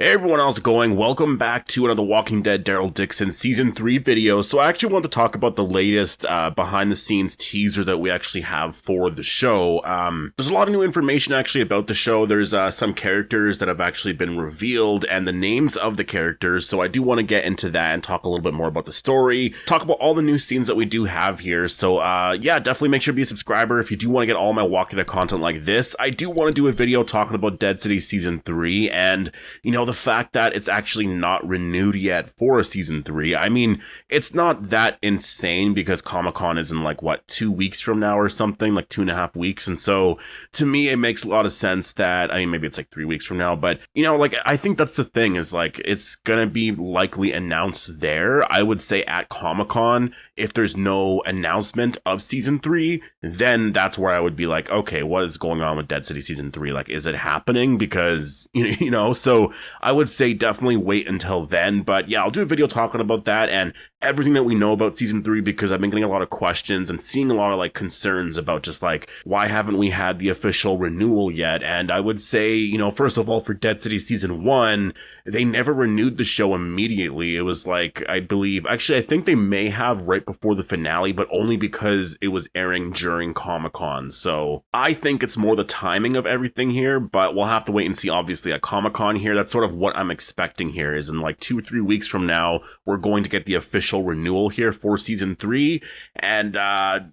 Hey everyone, how's it going? Welcome back to another Walking Dead Daryl Dixon Season 3 video. So I actually want to talk about the latest behind-the-scenes teaser that we actually have for the show. There's a lot of new information actually about the show. There's some characters that have actually been revealed and the names of the characters. So I do want to get into that and talk a little bit more about the story, talk about all the new scenes that we do have here. So yeah, definitely make sure to be a subscriber if you do want to get all my Walking Dead content like this. I do want to do a video talking about Dead City Season 3 and, you know, the fact that it's actually not renewed yet for a season 3. I mean, it's not that insane because Comic-Con is in like, what, 2 weeks from now or something, like 2.5 weeks. And so to me, it makes a lot of sense that, I mean, maybe it's like 3 weeks from now, but you know, like, I think that's the thing is like, it's gonna be likely announced there. I would say at Comic-Con, if there's no announcement of season 3, then that's where I would be like, okay, what is going on with Dead City season 3? Like, is it happening? Because, you know, so I would say definitely wait until then, but yeah, I'll do a video talking about that and everything that we know about season 3 because I've been getting a lot of questions and seeing a lot of like concerns about just like, why haven't we had the official renewal yet? And I would say, you know, first of all, for Dead City season 1, they never renewed the show immediately. It was like, I believe, actually, I think they may have right before the finale, but only because it was airing during Comic-Con. So I think it's more the timing of everything here, but we'll have to wait and see, obviously, at Comic-Con here. That's sort of what I'm expecting here is in like 2 or 3 weeks from now, we're going to get the official renewal here for season 3. And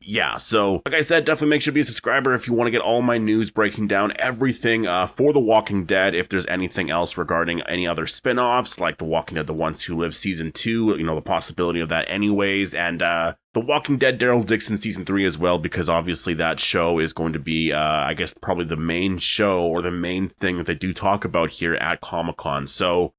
yeah, so like I said, definitely make sure to be a subscriber if you want to get all my news breaking down everything for The Walking Dead. If there's anything else regarding any other spin-offs like The Walking Dead, The Ones Who Live season 2, you know, the possibility of that anyways, and The Walking Dead Daryl Dixon season 3 as well, because obviously that show is going to be, I guess, probably the main show or the main thing that they do talk about here at Comic-Con. So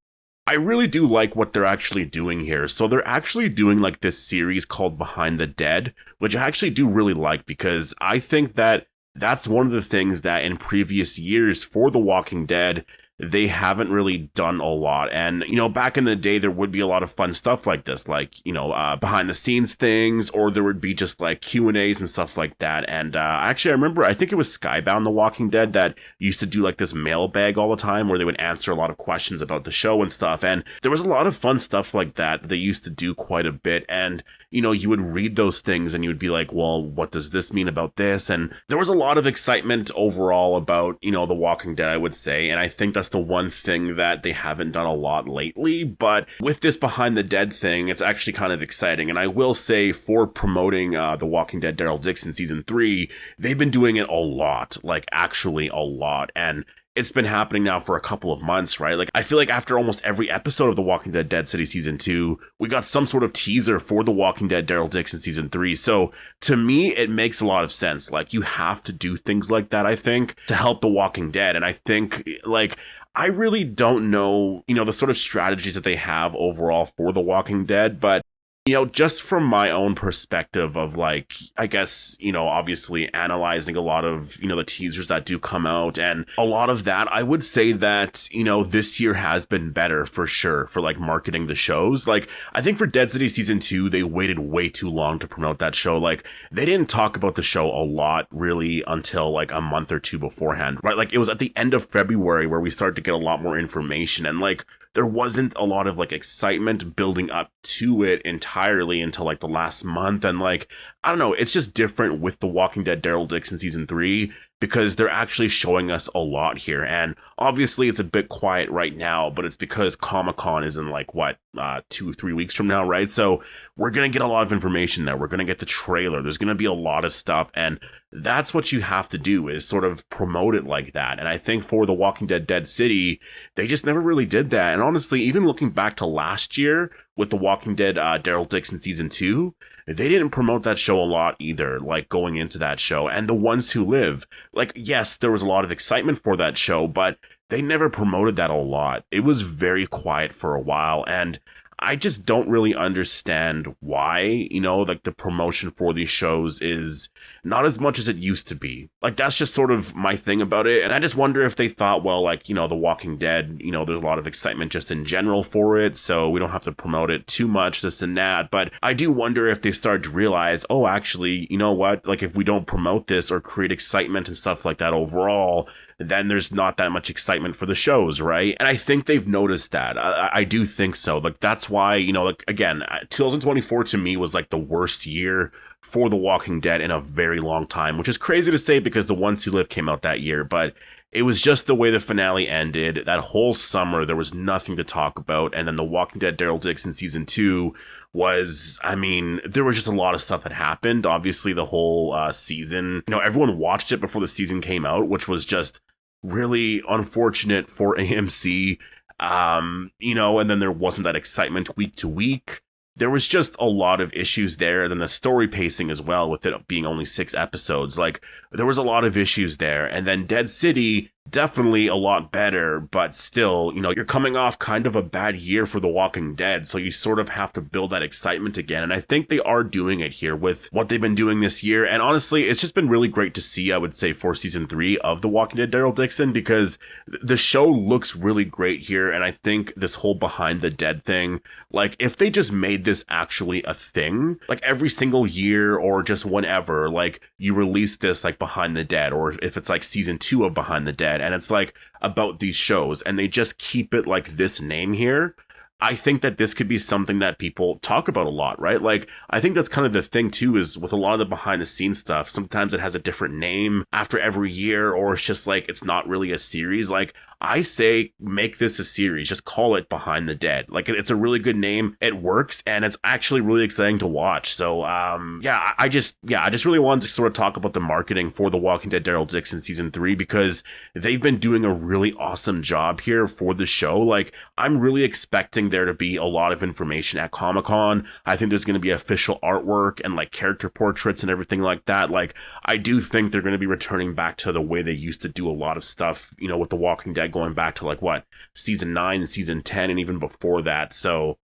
I really do like what they're actually doing here. So they're actually doing like this series called Behind the Dead, which I actually do really like because I think that that's one of the things that in previous years for The Walking Dead, they haven't really done a lot. And, you know, back in the day, there would be a lot of fun stuff like this, like, you know, behind the scenes things, or there would be just like Q&As and stuff like that. And actually, I remember, I think it was Skybound The Walking Dead that used to do like this mailbag all the time where they would answer a lot of questions about the show and stuff. And there was a lot of fun stuff like that they used to do quite a bit. And, you know, you would read those things and you would be like, well, what does this mean about this? And there was a lot of excitement overall about, you know, The Walking Dead, I would say. And I think that's the one thing that they haven't done a lot lately. But with this Behind the Dead thing, it's actually kind of exciting. And I will say for promoting The Walking Dead Daryl Dixon season 3, they've been doing it a lot, like actually a lot. And it's been happening now for a couple of months, right? Like, I feel like after almost every episode of The Walking Dead Dead City Season 2, we got some sort of teaser for The Walking Dead Daryl Dixon Season 3. So, to me, it makes a lot of sense. Like, you have to do things like that, I think, to help The Walking Dead. And I think, like, I really don't know, you know, the sort of strategies that they have overall for The Walking Dead, but you know, just from my own perspective of like, I guess, you know, obviously analyzing a lot of, you know, the teasers that do come out and a lot of that, I would say that, you know, this year has been better for sure for like marketing the shows. Like, I think for Dead City season 2, they waited way too long to promote that show. Like, they didn't talk about the show a lot really until like a month or two beforehand, right? Like, it was at the end of February where we started to get a lot more information and like, there wasn't a lot of like excitement building up to it entirely until like the last month. And like, I don't know, it's just different with The Walking Dead Daryl Dixon season 3 because they're actually showing us a lot here. And obviously it's a bit quiet right now, but it's because Comic-Con is in like what, 2-3 weeks from now, right? So we're going to get a lot of information there. We're going to get the trailer. There's going to be a lot of stuff. And that's what you have to do is sort of promote it like that. And I think for The Walking Dead Dead City, they just never really did that. And honestly, even looking back to last year with The Walking Dead Daryl Dixon season 2, they didn't promote that show a lot either, like going into that show. And The Ones Who Live, like, yes, there was a lot of excitement for that show, but they never promoted that a lot. It was very quiet for a while. And I just don't really understand why, you know, like the promotion for these shows is not as much as it used to be. Like, that's just sort of my thing about it. And I just wonder if they thought, well, like, you know, The Walking Dead, you know, there's a lot of excitement just in general for it, so we don't have to promote it too much, this and that. But I do wonder if they started to realize, oh, actually, you know what, like if we don't promote this or create excitement and stuff like that overall, then there's not that much excitement for the shows, right? And I think they've noticed that. I do think so. Like, that's why, like, again, 2024 to me was like the worst year for The Walking Dead in a very long time, which is crazy to say because The Ones Who Live came out that year, but it was just the way the finale ended. That whole summer, there was nothing to talk about. And then The Walking Dead Daryl Dixon season 2 was, there was just a lot of stuff that happened. Obviously, the whole season, everyone watched it before the season came out, which was just really unfortunate for AMC. And then there wasn't that excitement week to week. There was just a lot of issues there. And then the story pacing as well, with it being only 6 episodes. Like, there was a lot of issues there. And then Dead City, definitely a lot better, but still, you're coming off kind of a bad year for The Walking Dead, so you sort of have to build that excitement again, and I think they are doing it here with what they've been doing this year. And honestly, it's just been really great to see, I would say, for season 3 of The Walking Dead Daryl Dixon, because the show looks really great here, and I think this whole Behind the Dead thing, like, if they just made this actually a thing, like every single year or just whenever, like, you release this, like, Behind the Dead, or if it's like season 2 of Behind the Dead, and it's like about these shows, and they just keep it like this name here, I think that this could be something that people talk about a lot, right? Like, I think that's kind of the thing too, is with a lot of the behind the scenes stuff, sometimes it has a different name after every year, or it's just like, it's not really a series. Like, I say, make this a series, just call it Behind the Dead. Like, it's a really good name, it works, and it's actually really exciting to watch. So, I just really wanted to sort of talk about the marketing for The Walking Dead Daryl Dixon season 3, because they've been doing a really awesome job here for the show. Like, I'm really expecting there to be a lot of information at Comic-Con. I think there's going to be official artwork and like character portraits and everything like that. Like, I do think they're going to be returning back to the way they used to do a lot of stuff, with The Walking Dead, going back to like season 9, season 10, and even before that. So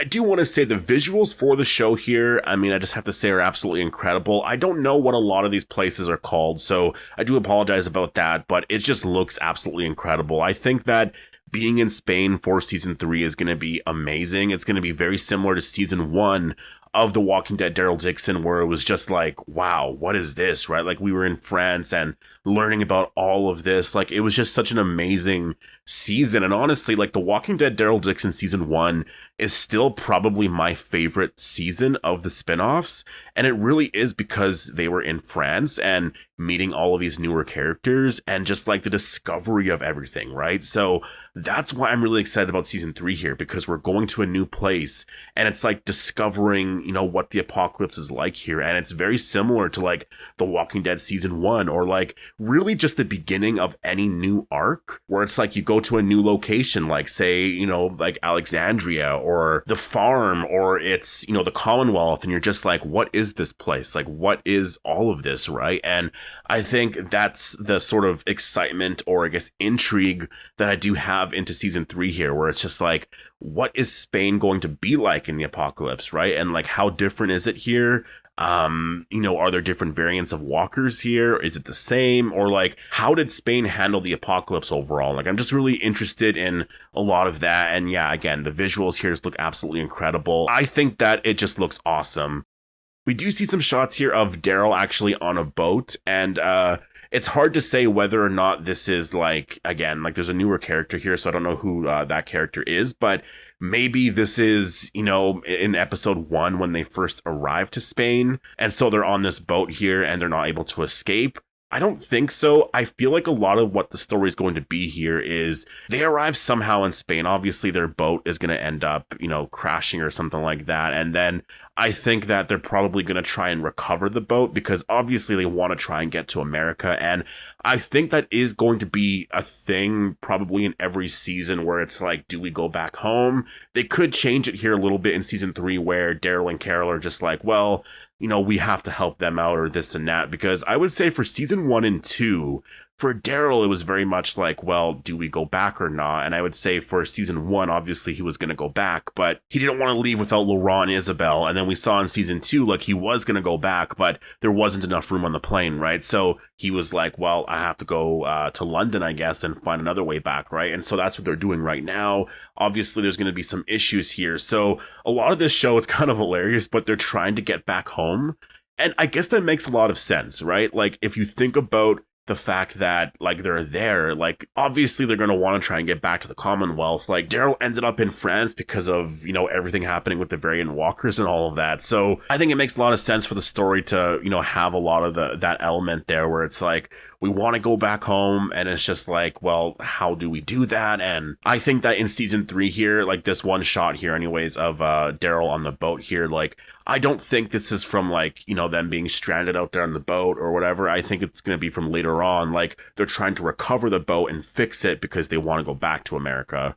I do want to say the visuals for the show here, I just have to say, are absolutely incredible. I don't know what a lot of these places are called, so I do apologize about that, but it just looks absolutely incredible. I think that being in Spain for season 3 is going to be amazing. It's going to be very similar to season 1 of The Walking Dead Daryl Dixon, where it was just like, wow, what is this, right? Like, we were in France and learning about all of this. Like, it was just such an amazing season. And honestly, like, The Walking Dead Daryl Dixon season 1 is still probably my favorite season of the spinoffs. And it really is because they were in France and meeting all of these newer characters and just like the discovery of everything, right? So that's why I'm really excited about season 3 here, because we're going to a new place and it's like discovering, what the apocalypse is like here. And it's very similar to like The Walking Dead season 1, or like really just the beginning of any new arc, where it's like you go to a new location, like say, like Alexandria or the farm, or it's, the Commonwealth, and you're just like, what is this place? Like, what is all of this, right? And I think that's the sort of excitement, or I guess intrigue, that I do have into season 3 here, where it's just like, what is Spain going to be like in the apocalypse, right? And like, how different is it here? Are there different variants of walkers here? Is it the same? Or like, how did Spain handle the apocalypse overall? Like, I'm just really interested in a lot of that. And yeah, again, the visuals here just look absolutely incredible. I think that it just looks awesome. We do see some shots here of Daryl actually on a boat, and it's hard to say whether or not this is like, again, like, there's a newer character here, so I don't know who that character is, but maybe this is, in episode 1 when they first arrive to Spain, and so they're on this boat here and they're not able to escape. I don't think so. I feel like a lot of what the story is going to be here is they arrive somehow in Spain. Obviously, their boat is going to end up, crashing or something like that. And then I think that they're probably going to try and recover the boat, because obviously they want to try and get to America. And I think that is going to be a thing probably in every season, where it's like, do we go back home? They could change it here a little bit in season 3, where Daryl and Carol are just like, well, we have to help them out, or this and that. Because I would say for season 1 and 2, for Daryl, it was very much like, well, do we go back or not? And I would say for season 1, obviously he was going to go back, but he didn't want to leave without Laurent and Isabel. And then we saw in season 2, like, he was going to go back, but there wasn't enough room on the plane, right? So he was like, well, I have to go to London, I guess, and find another way back, right? And so that's what they're doing right now. Obviously, there's going to be some issues here. So a lot of this show, it's kind of hilarious, but they're trying to get back home. And I guess that makes a lot of sense, right? Like, if you think about the fact that, like, they're there. Like, obviously they're going to want to try and get back to the Commonwealth. Like, Daryl ended up in France because of, you know, everything happening with the variant walkers and all of that. So I think it makes a lot of sense for the story to, you know, have a lot of that element there where it's like, we want to go back home, and it's just like, well, how do we do that? And I think that in season 3 here, like this one shot here anyways of Daryl on the boat here, like, I don't think this is from, like, you know, them being stranded out there on the boat or whatever. I think it's going to be from later on, like, they're trying to recover the boat and fix it because they want to go back to America.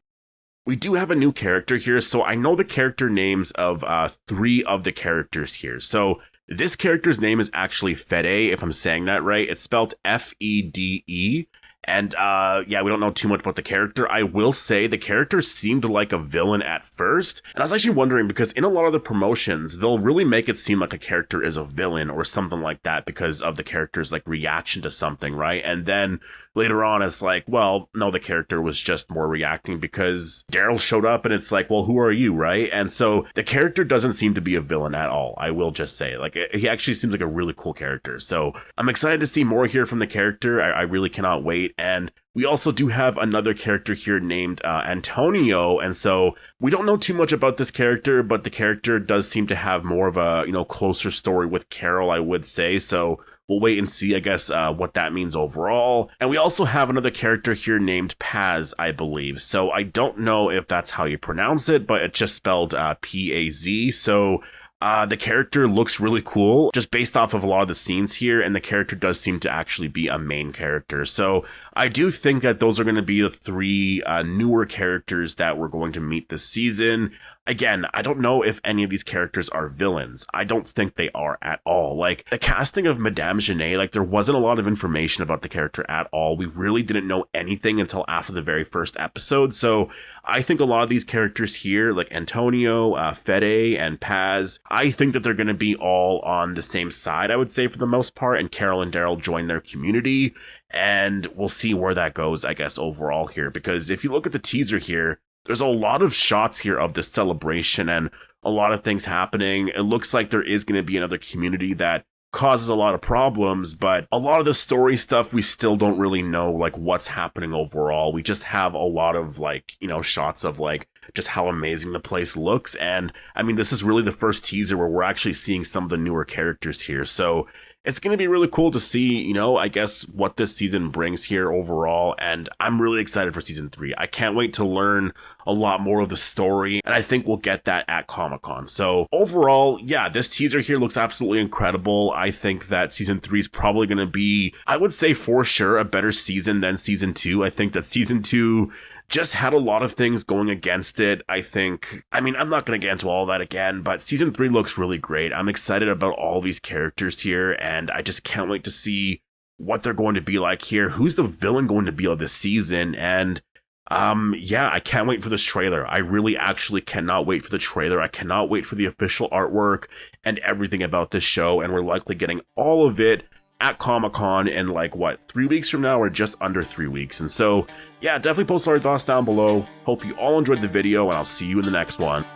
We do have a new character here, so I know the character names of 3 of the characters here. So this character's name is actually Fede, if I'm saying that right. It's spelled Fede. And yeah, we don't know too much about the character. I will say the character seemed like a villain at first. And I was actually wondering, because in a lot of the promotions, they'll really make it seem like a character is a villain or something like that because of the character's like reaction to something, right? And then later on, it's like, well, no, the character was just more reacting because Daryl showed up and it's like, well, who are you, right? And so the character doesn't seem to be a villain at all. I will just say, like, he actually seems like a really cool character. So I'm excited to see more here from the character. I really cannot wait. And we also do have another character here named Antonio, and so we don't know too much about this character, but the character does seem to have more of a, you know, closer story with Carol, I would say. So we'll wait and see, I guess, what that means overall. And we also have another character here named Paz, I believe. So I don't know if that's how you pronounce it, but it's just spelled P-A-Z. So the character looks really cool, just based off of a lot of the scenes here, and the character does seem to actually be a main character. So I do think that those are going to be the 3 newer characters that we're going to meet this season. Again, I don't know if any of these characters are villains. I don't think they are at all. Like, the casting of Madame Genet, like, there wasn't a lot of information about the character at all. We really didn't know anything until after the very first episode. So I think a lot of these characters here, like Antonio, Fede, and Paz, I think that they're going to be all on the same side, I would say, for the most part, and Carol and Daryl join their community, and we'll see where that goes, I guess, overall here. Because if you look at the teaser here, there's a lot of shots here of this celebration and a lot of things happening. It looks like there is going to be another community that causes a lot of problems, but a lot of the story stuff, we still don't really know, like, what's happening overall. We just have a lot of, like, you know, shots of, like, just how amazing the place looks. And I mean, this is really the first teaser where we're actually seeing some of the newer characters here. So it's going to be really cool to see, you know, I guess what this season brings here overall. And I'm really excited for season 3. I can't wait to learn a lot more of the story. And I think we'll get that at Comic-Con. So overall, yeah, this teaser here looks absolutely incredible. I think that season 3 is probably going to be, I would say for sure, a better season than season 2. I think that season 2 just had a lot of things going against it. I think, I mean, I'm not going to get into all that again, but season 3 looks really great. I'm excited about all these characters here, and I just can't wait to see what they're going to be like here. Who's the villain going to be of this season? And yeah, I can't wait for this trailer. I really actually cannot wait for the trailer. I cannot wait for the official artwork and everything about this show, and we're likely getting all of it at Comic-Con in, like, what, 3 weeks from now, or just under 3 weeks. And so, yeah, definitely post all your thoughts down below. Hope you all enjoyed the video, and I'll see you in the next one.